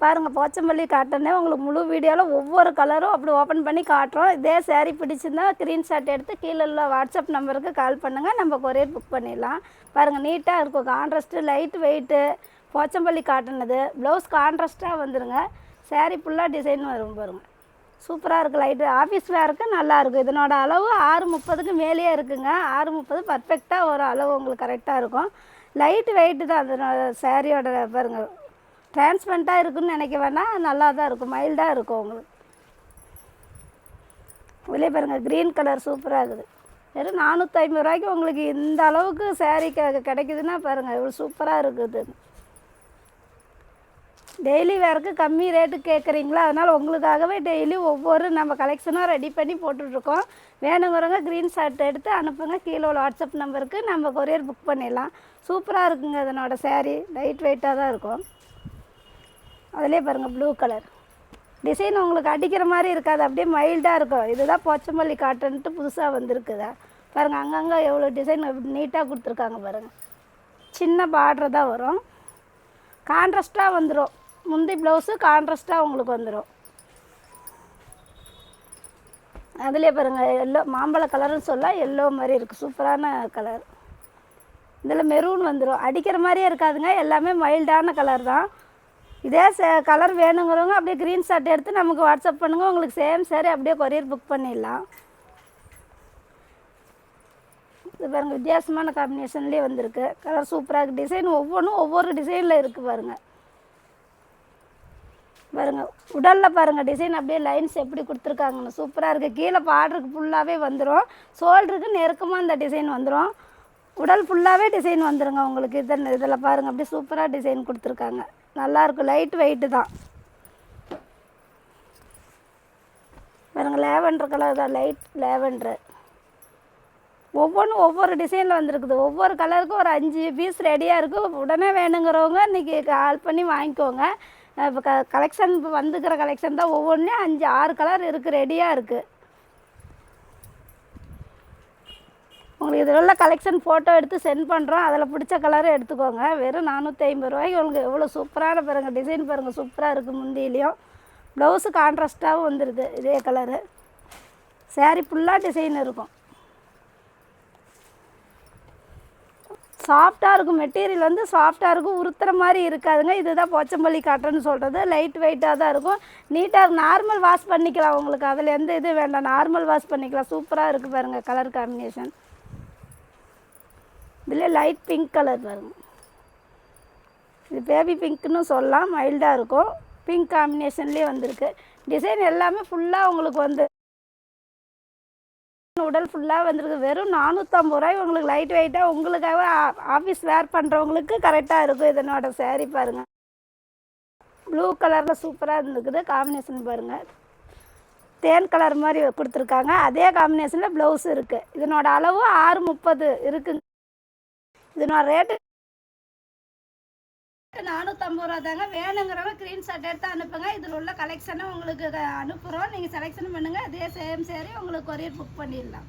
பாருங்கள் போச்சம்பள்ளி காட்டனே உங்களுக்கு முழு வீடியோவில் ஒவ்வொரு கலரும் அப்படி ஓப்பன் பண்ணி காட்டுறோம். இதே சேரீ பிடிச்சிருந்தா ஸ்க்ரீன்ஷாட் எடுத்து கீழே உள்ள வாட்ஸ்அப் நம்பருக்கு கால் பண்ணுங்கள், நம்ம கொரியர் புக் பண்ணிடலாம். பாருங்கள் நீட்டாக இருக்கும், கான்ட்ராஸ்ட்டு லைட் வெயிட்டு போச்சம்பள்ளி காட்டுனது. ப்ளவுஸ் கான்ட்ராஸ்ட்டாக வந்துடுங்க. சேரீ ஃபுல்லாக டிசைன் வரும் பாருங்கள், சூப்பராக இருக்குது. லைட்டு ஆஃபீஸ் வேருக்கு நல்லாயிருக்கும். இதனோட அளவு 6:30க்கு மேலேயே இருக்குங்க. 6:30 பர்ஃபெக்டாக ஒரு அளவு உங்களுக்கு கரெக்டாக இருக்கும். லைட்டு வெயிட்டு தான் அதனோட சேரீயோட பாருங்கள், டிரான்ஸ்பரண்ட்டாக இருக்குதுன்னு நினைக்க வேணால், நல்லா தான் இருக்கும், மைல்டாக இருக்கும் உங்களுக்கு. வெளியே பாருங்கள் க்ரீன் கலர் சூப்பராக இருக்குது. வெறும் 450 ரூபாய்க்கு உங்களுக்கு இந்த அளவுக்கு சேரீ கிடைக்குதுன்னா பாருங்கள் இவ்வளோ சூப்பராக இருக்குது. டெய்லி வேறுக்கு கம்மி ரேட்டு கேட்குறீங்களா, அதனால் உங்களுக்காகவே டெய்லி ஒவ்வொரு நம்ம கலெக்ஷனாக ரெடி பண்ணி போட்டுட்ருக்கோம். வேணுங்கிறவங்க க்ரீன்ஷாட் எடுத்து அனுப்புங்க, கீழே உள்ள வாட்ஸ்அப் நம்பருக்கு நம்ம கொரியர் புக் பண்ணிடலாம். சூப்பராக இருக்குங்க. அதனோட சேரீ லைட் வெயிட்டாக தான் இருக்கும். அதிலே பாருங்கள் ப்ளூ கலர் டிசைன் உங்களுக்கு அடிக்கிற மாதிரி இருக்காது, அப்படியே மைல்டாக இருக்கும். இதுதான் போச்சம்பள்ளி காட்டன்ட்டு புதுசாக வந்திருக்குதா பாருங்கள். அங்கங்கே எவ்வளோ டிசைன் நீட்டாக கொடுத்துருக்காங்க பாருங்கள். சின்ன பார்டர் தான் வரும், கான்ட்ராஸ்ட்டாக வந்துடும். முந்தி ப்ளவுஸு கான்ட்ராஸ்ட்டாக உங்களுக்கு வந்துடும். அதிலே பாருங்கள் எல்லோ மாம்பழ கலருன்னு சொல்ல எல்லோ மாதிரி இருக்குது, சூப்பரான கலர். இதில் மெரூன் வந்துடும், அடிக்கிற மாதிரியே இருக்காதுங்க, எல்லாமே மைல்டான கலர் தான். இதே கலர் வேணுங்கிறவங்க அப்படியே க்ரீன்ஷாட் எடுத்து நமக்கு வாட்ஸ்அப் பண்ணுங்கள், உங்களுக்கு சேம் சாரி அப்படியே கொரியர் புக் பண்ணிடலாம். இது பாருங்கள் வித்தியாசமான காம்பினேஷன்லேயே வந்திருக்கு, கலர் சூப்பராக இருக்குது. டிசைன் ஒவ்வொன்றும் ஒவ்வொரு டிசைனில் இருக்குது பாருங்கள். பாருங்கள் உடலில் பாருங்கள் டிசைன் அப்படியே லைன்ஸ் எப்படி கொடுத்துருக்காங்கன்னு சூப்பராக இருக்குது. கீழே பார்டருக்கு ஃபுல்லாகவே வந்துடும், ஷோல்டருக்கு நெருக்கமாக இந்த டிசைன் வந்துடும். உடல் ஃபுல்லாகவே டிசைன் வந்துடுங்க உங்களுக்கு. இதில் பாருங்கள் அப்படியே சூப்பராக டிசைன் கொடுத்துருக்காங்க, நல்லாயிருக்கும். லைட் வெயிட்டு தான் பாருங்கள். லேவெண்டர் கலர் தான், லைட் லேவெண்டரு. ஒவ்வொன்றும் ஒவ்வொரு டிசைனில் வந்துருக்குது. ஒவ்வொரு கலருக்கும் ஒரு 5 பீஸ் ரெடியாக இருக்குது. உடனே வேணுங்கிறவங்க இன்றைக்கி கால் பண்ணி வாங்கிக்கோங்க. இப்போ கலெக்ஷன் இப்போ வந்துக்கிற கலெக்ஷன் தான், ஒவ்வொன்றும் 5-6 கலர் இருக்குது, ரெடியாக இருக்குது. உங்களுக்கு இதில் உள்ள கலெக்ஷன் ஃபோட்டோ எடுத்து சென்ட் பண்ணுறோம், அதில் பிடிச்ச கலரை எடுத்துக்கோங்க. வெறும் 450 ரூபாய்க்கு உங்களுக்கு எவ்வளோ சூப்பரான பாருங்கள் டிசைன் பாருங்கள், சூப்பராக இருக்குது. முந்தியிலையும் ப்ளவுஸு கான்ட்ராஸ்ட்டாகவும் வந்துடுது இதே கலரு. சேரீ ஃபுல்லாக டிசைன் இருக்கும், சாஃப்டாக இருக்கும். மெட்டீரியல் வந்து சாஃப்டாக இருக்கும், உறுத்துற மாதிரி இருக்காதுங்க. இதுதான் போச்சம்பள்ளி காட்டன்னு சொல்கிறது. லைட் வெயிட்டாக தான் இருக்கும், நீட்டாக இருக்கும். நார்மல் வாஷ் பண்ணிக்கலாம் உங்களுக்கு, அதில் எந்த இது வேண்டாம், நார்மல் வாஷ் பண்ணிக்கலாம். சூப்பராக இருக்குது பாருங்கள் கலர் காம்பினேஷன். இதில் லைட் பிங்க் கலர் பாருங்கள், இது பேபி பிங்க்னு சொல்லலாம், மைல்டாக இருக்கும். பிங்க் காம்பினேஷன்லேயே வந்திருக்கு. டிசைன் எல்லாமே ஃபுல்லாக உங்களுக்கு வந்து உடல் ஃபுல்லாக வந்துருக்கு. வெறும் 450 ரூபாய் உங்களுக்கு லைட் வெயிட்டாக உங்களுக்காக ஆஃபீஸ் வேர் பண்ணுறவங்களுக்கு கரெக்டாக இருக்கும். இதனோட சேரீ பாருங்கள் ப்ளூ கலரில் சூப்பராக இருந்துக்குது. காம்பினேஷன் பாருங்கள் தேன் கலர் மாதிரி கொடுத்துருக்காங்க, அதே காம்பினேஷனில் ப்ளவுஸ் இருக்குது. இதனோட அளவு 6:30 இருக்குங்க. இதனோட ரேட்டு 450 ரூபா தாங்க. வேணுங்கிறவங்க ஸ்க்ரீன்ஷாட் எடுத்து அனுப்புங்க, இதில் உள்ள கலெக்ஷனை உங்களுக்கு அனுப்புகிறோம், நீங்கள் செலெக்ஷன் பண்ணுங்கள். அதே சேம் சேரீ உங்களுக்கு கொரியர் புக் பண்ணிடலாம்.